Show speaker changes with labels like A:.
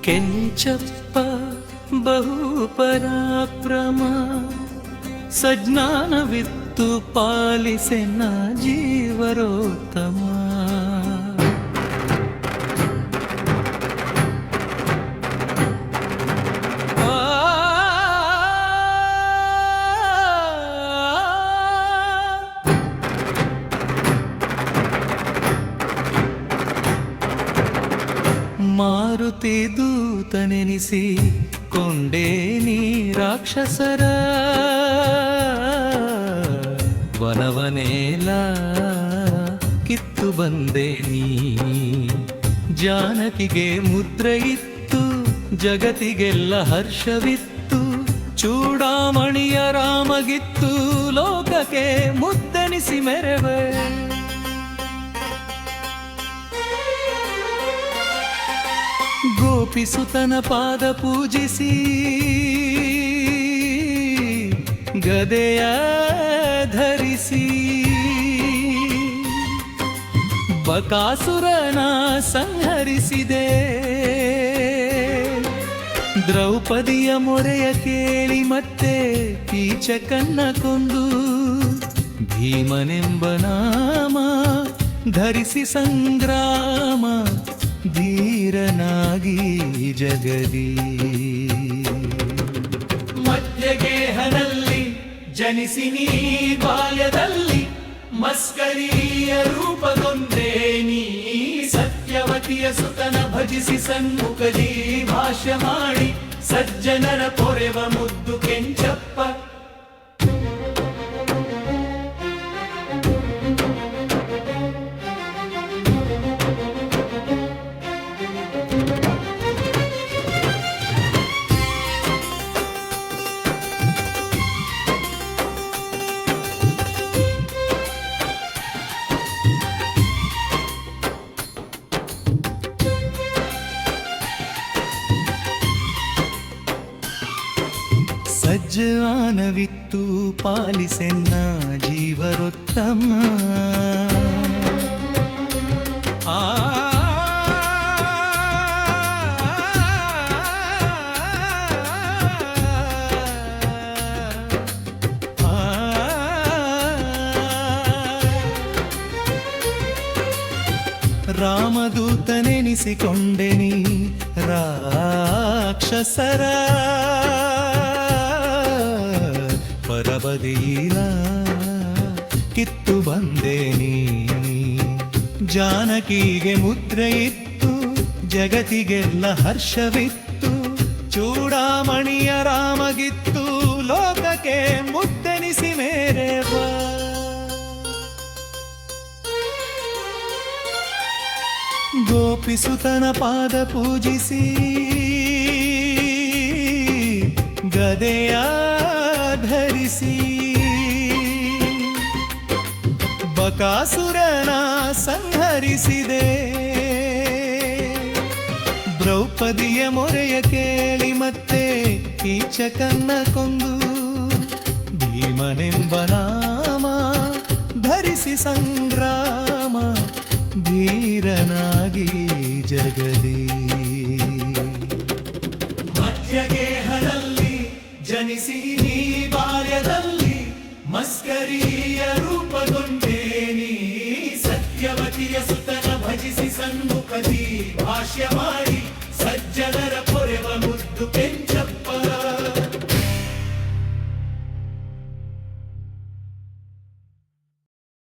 A: ಕೆಂಚಪ್ಪ ಬಹುಪರಾಕ್ರಮ ಸಜ್ಞಾನವಿತ್ತು ಪಾಲಿಸೆನ್ನ ಜೀವರೋತ್ತಮ. ಮಾರುತಿ ದೂತನೆನಿಸಿ ಕೊಂಡೇ ನೀ ರಾಕ್ಷಸರ ವನವನೇಲ ಕಿತ್ತು ಬಂದೆ ನೀ. ಜಾನಕಿಗೆ ಮುದ್ರೆ ಇತ್ತು ಜಗತ್ತಿಗೆಲ್ಲ ಹರ್ಷವಿತ್ತು, ಚೂಡಾಮಣಿಯ ರಾಮಗಿತ್ತು ಲೋಕಕ್ಕೆ ಮುದ್ದೆನಿಸಿ ಮೆರವೆ. ಗೋಪಿಸುತನ ಪಾದ ಪೂಜಿಸಿ ಗದೆಯ ಧರಿಸಿ ಬಕಾಸುರನ ಸಂಹರಿಸಿದೆ. ದ್ರೌಪದಿಯ ಮೊರೆಯ ಕೇಳಿ ಮತ್ತೆ ಕೀಚಕನ್ನ ಕೊಂದು ಭೀಮನೆಂಬ ನಾಮ ಧರಿಸಿ ಸಂಗ್ರಾಮ ಧೀರನಾಗಿ ಜಗದಿ. ಮಧ್ಯಗೇಹನಲ್ಲಿ ಜನಿಸಿ ನೀ ಬಾಲ್ಯದಲ್ಲಿ ಮಸ್ಕರಿಯ ರೂಪಗೊಂದೇ ನೀ. ಸತ್ಯವತಿಯ ಸುತನ ಭಜಿಸಿ ಸನ್ಮುಖದಿ ಭಾಷ್ಯ ಮಾಡಿ ಸಜ್ಜನರ ಪೊರೆವ ಮುದ್ದು ಕೆಂಚಪ್ಪ. ಸಜ್ಜಾನವಿತ್ತು ಪಾಲಿಸೆನ್ನ ಜೀವರೋತ್ತಮ. ರಾಮದೂತನೆನಿಸಿಕೊಂಡೆ ನೀ ರಾಕ್ಷಸರ ಪರಬದಿಲ ಕಿತ್ತು ಬಂದೆ ನೀ. ಜಾನಕಿಗೆ ಮುದ್ರೆ ಇತ್ತು ಜಗತ್ತಿಗೆಲ್ಲ ಹರ್ಷವಿತ್ತು, ಚೂಡಾಮಣಿಯ ರಾಮಗಿತ್ತು ಲೋಕಕ್ಕೆ ಮುದ್ದೆನಿಸಿ ಮೇರೆವ. ಗೋಪಿಸುತನ ಪಾದ ಪೂಜಿಸಿ ಗದೆಯ ಧರಿಸಿ ಬಕಾಸುರನ ಸಂಹರಿಸಿದೆ. ದ್ರೌಪದಿಯ ಮೊರೆಯ ಕೇಳಿ ಮತ್ತೆ ಕೀಚಕನ್ನ ಕೊಂದು ಭೀಮನೆಂಬ ನಾಮ ಧರಿಸಿ ಸಂಗ್ರಾಮ ಧೀರನಾಗಿ ಜಗದಿ. ಮಧ್ಯಗೇಹದಲ್ಲಿ ಜನಿಸಿ ನೀ ಬಾಲ್ಯದಲ್ಲಿ ಮಸ್ಕರಿಯ ರೂಪಗೊಂಡೇ ನೀ. ಸತ್ಯವತಿಯ ಸುತನ ಭಜಿಸಿ ಸನ್ಮುಖದಿ ಭಾಷ್ಯ ಮಾಡಿ ಸಜ್ಜನ